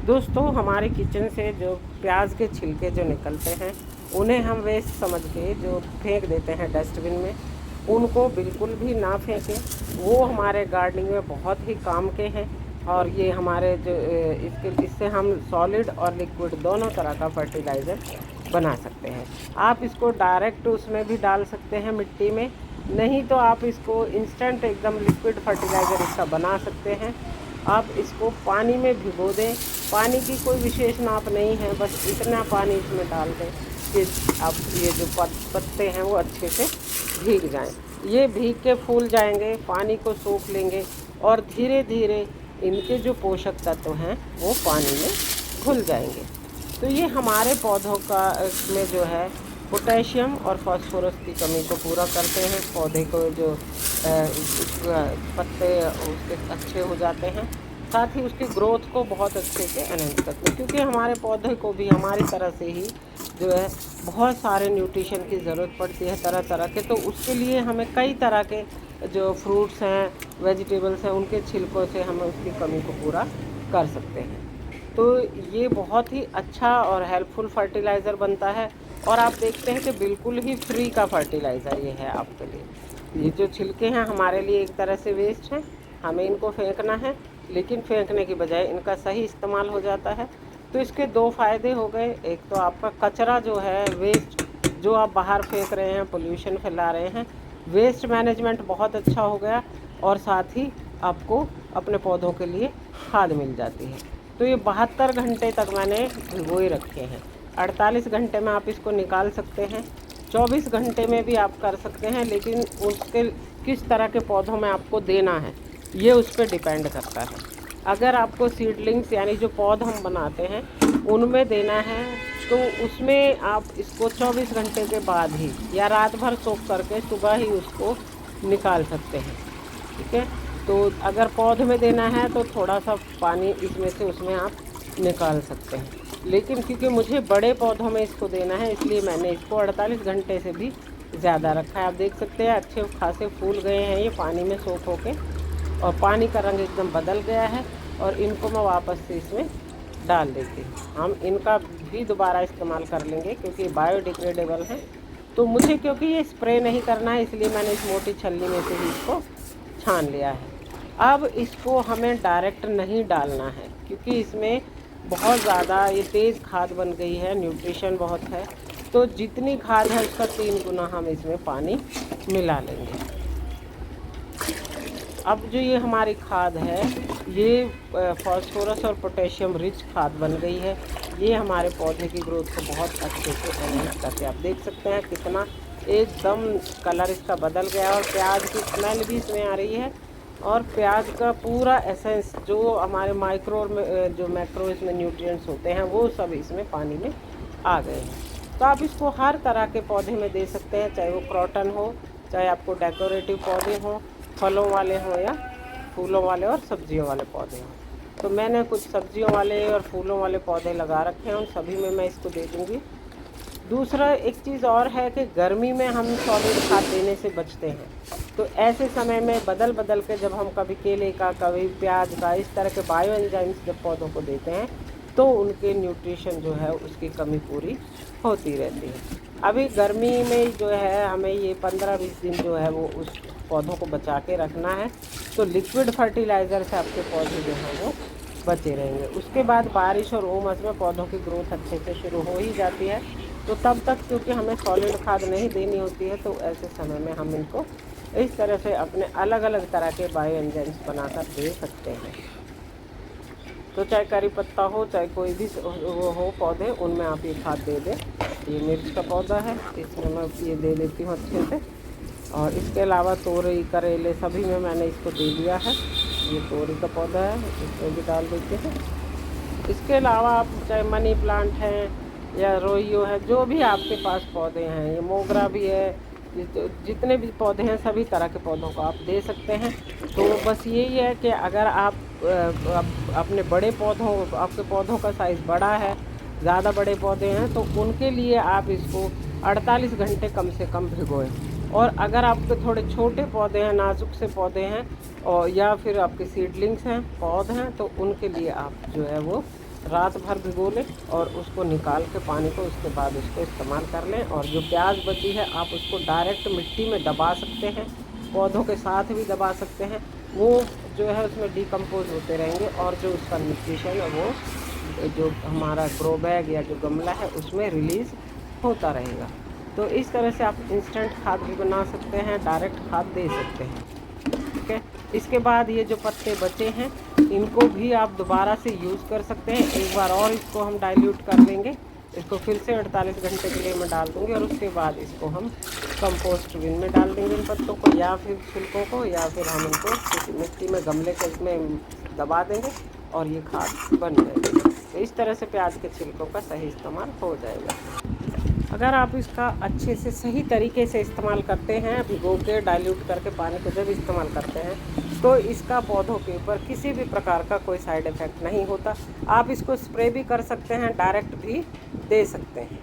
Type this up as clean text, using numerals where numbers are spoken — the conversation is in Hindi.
दोस्तों, हमारे किचन से जो प्याज के छिलके जो निकलते हैं उन्हें हम वेस्ट समझ के जो फेंक देते हैं डस्टबिन में, उनको बिल्कुल भी ना फेंकें। वो हमारे गार्डनिंग में बहुत ही काम के हैं और ये हमारे जो इससे हम सॉलिड और लिक्विड दोनों तरह का फर्टिलाइज़र बना सकते हैं। आप इसको डायरेक्ट उसमें भी डाल सकते हैं मिट्टी में, नहीं तो आप इसको इंस्टेंट एकदम लिक्विड फर्टिलाइज़र इसका बना सकते हैं। आप इसको पानी में भिगो दें। पानी की कोई विशेष नाप नहीं है, बस इतना पानी इसमें डाल दें कि आप ये जो पत्ते हैं वो अच्छे से भीग जाएं। ये भीग के फूल जाएंगे, पानी को सोख लेंगे और धीरे धीरे इनके जो पोषक तत्व हैं वो पानी में घुल जाएंगे। तो ये हमारे पौधों का में जो है पोटेशियम और फास्फोरस की कमी को पूरा करते हैं। पौधे को जो पत्ते उसके अच्छे हो जाते हैं, साथ ही उसकी ग्रोथ को बहुत अच्छे से एनहेंस करते हैं, क्योंकि हमारे पौधे को भी हमारी तरह से ही जो है बहुत सारे न्यूट्रिशन की ज़रूरत पड़ती है, तरह तरह के। तो उसके लिए हमें कई तरह के जो फ्रूट्स हैं, वेजिटेबल्स हैं, उनके छिलकों से हम उसकी कमी को पूरा कर सकते हैं। तो ये बहुत ही अच्छा और हेल्पफुल फर्टिलाइज़र बनता है और आप देखते हैं कि बिल्कुल ही फ्री का फर्टिलाइज़र ये है आपके लिए। ये जो छिलके हैं हमारे लिए एक तरह से वेस्ट हैं, हमें इनको फेंकना है, लेकिन फेंकने की बजाय इनका सही इस्तेमाल हो जाता है। तो इसके दो फ़ायदे हो गए। एक तो आपका कचरा जो है, वेस्ट जो आप बाहर फेंक रहे हैं, पोल्यूशन फैला रहे हैं, वेस्ट मैनेजमेंट बहुत अच्छा हो गया और साथ ही आपको अपने पौधों के लिए खाद मिल जाती है। तो ये 72 घंटे तक मैंने भिगोए रखे हैं। 48 घंटे में आप इसको निकाल सकते हैं, 24 घंटे में भी आप कर सकते हैं, लेकिन उसके किस तरह के पौधों में आपको देना है ये उस पर डिपेंड करता है। अगर आपको सीडलिंग्स यानी जो पौध हम बनाते हैं उनमें देना है तो उसमें आप इसको 24 घंटे के बाद ही या रात भर सोख करके सुबह ही उसको निकाल सकते हैं। ठीक है, तो अगर पौध में देना है तो थोड़ा सा पानी इसमें से उसमें आप निकाल सकते हैं, लेकिन क्योंकि मुझे बड़े पौधों में इसको देना है इसलिए मैंने इसको 48 घंटे से भी ज़्यादा रखा है। आप देख सकते हैं अच्छे खासे फूल गए हैं ये पानी में सोख होके, और पानी का रंग एकदम बदल गया है। और इनको मैं वापस से इसमें डाल देती हूँ। हम इनका भी दोबारा इस्तेमाल कर लेंगे क्योंकि बायोडिग्रेडेबल हैं। तो मुझे क्योंकि ये स्प्रे नहीं करना है इसलिए मैंने इस मोटी छलनी में से ही इसको छान लिया है। अब इसको हमें डायरेक्ट नहीं डालना है क्योंकि इसमें बहुत ज़्यादा ये तेज़ खाद बन गई है, न्यूट्रिशन बहुत है। तो जितनी खाद है उसका 3 गुना हम इसमें पानी मिला लेंगे। अब जो ये हमारी खाद है ये फास्फोरस और पोटेशियम रिच खाद बन गई है। ये हमारे पौधे की ग्रोथ को बहुत अच्छे से एनहेंस करके आप देख सकते हैं कितना एकदम कलर इसका बदल गया और प्याज की स्मेल भी इसमें आ रही है। और प्याज का पूरा एसेंस जो हमारे माइक्रो में जो मैक्रो इसमें न्यूट्रिएंट्स होते हैं वो सब इसमें पानी में आ गए हैं। तो आप इसको हर तरह के पौधे में दे सकते हैं, चाहे वो क्रॉटन हो, चाहे आपको डेकोरेटिव पौधे हों, फलों वाले हों या फूलों वाले और सब्जियों वाले पौधे हों। तो मैंने कुछ सब्जियों वाले और फूलों वाले पौधे लगा रखे हैं, उन सभी में मैं इसको दे दूँगी। दूसरा एक चीज़ और है कि गर्मी में हम सॉलिड खाद देने से बचते हैं। तो ऐसे समय में बदल बदल के जब हम कभी केले का, कभी प्याज का, इस तरह के बायो एंजाइम्स जब पौधों को देते हैं तो उनके न्यूट्रिशन जो है उसकी कमी पूरी होती रहती है। अभी गर्मी में जो है हमें ये 15-20 दिन जो है वो उस पौधों को बचा के रखना है। तो लिक्विड फर्टिलाइज़र से आपके पौधे जो हैं वो बचे रहेंगे। उसके बाद बारिश और उमस में पौधों की ग्रोथ अच्छे से शुरू हो ही जाती है। तो तब तक क्योंकि हमें सॉलिड खाद नहीं देनी होती है तो ऐसे समय में हम इनको इस तरह से अपने अलग अलग तरह के बायो एंजाइम्स बनाकर दे सकते हैं। तो चाहे करी पत्ता हो, चाहे कोई भी वो हो पौधे, उनमें आप ये खाद दे दें। ये मिर्च का पौधा है, इसमें मैं ये दे देती हूँ अच्छे से। और इसके अलावा तोरई, करेले सभी में मैंने इसको दे दिया है। ये तोरई का पौधा है, इसमें भी डाल देते हैं। इसके अलावा आप चाहे मनी प्लांट है या रोइयो है, जो भी आपके पास पौधे हैं, ये मोगरा भी है, जितने भी पौधे हैं सभी तरह के पौधों को आप दे सकते हैं। तो बस यही है कि अगर आप अपने बड़े पौधों, आपके पौधों का साइज़ बड़ा है, ज़्यादा बड़े पौधे हैं, तो उनके लिए आप इसको 48 घंटे कम से कम भिगोएं। और अगर आपके थोड़े छोटे पौधे हैं, नाजुक से पौधे हैं, और या फिर आपके सीडलिंग्स हैं, पौध हैं, तो उनके लिए आप जो है वो रात भर भिगो लें और उसको निकाल के पानी को, उसके बाद उसको इस्तेमाल कर लें। और जो प्याज बची है आप उसको डायरेक्ट मिट्टी में दबा सकते हैं, पौधों के साथ भी दबा सकते हैं। वो जो है उसमें डिकम्पोज होते रहेंगे और जो उसका न्यूट्रिशन है वो जो हमारा ग्रो बैग या जो गमला है उसमें रिलीज़ होता रहेगा। तो इस तरह से आप इंस्टेंट खाद भी बना सकते हैं, डायरेक्ट खाद दे सकते हैं। ठीक है, इसके बाद ये जो पत्ते बचे हैं इनको भी आप दोबारा से यूज़ कर सकते हैं। एक बार और इसको हम डाइल्यूट कर लेंगे, इसको फिर से 48 घंटे के लिए मैं डाल दूँगी और उसके बाद इसको हम कंपोस्ट बिन में डाल देंगे इन पत्तों को या फिर छिलकों को, या फिर हम इनको किसी मिट्टी में गमले के इसमें दबा देंगे और ये खाद बन जाएगी। तो इस तरह से प्याज के छिलकों का सही इस्तेमाल हो जाएगा। अगर आप इसका अच्छे से सही तरीके से इस्तेमाल करते हैं, भिगो के डाइल्यूट करके पानी को जब इस्तेमाल करते हैं तो इसका पौधों के ऊपर किसी भी प्रकार का कोई साइड इफ़ेक्ट नहीं होता। आप इसको स्प्रे भी कर सकते हैं, डायरेक्ट भी दे सकते हैं।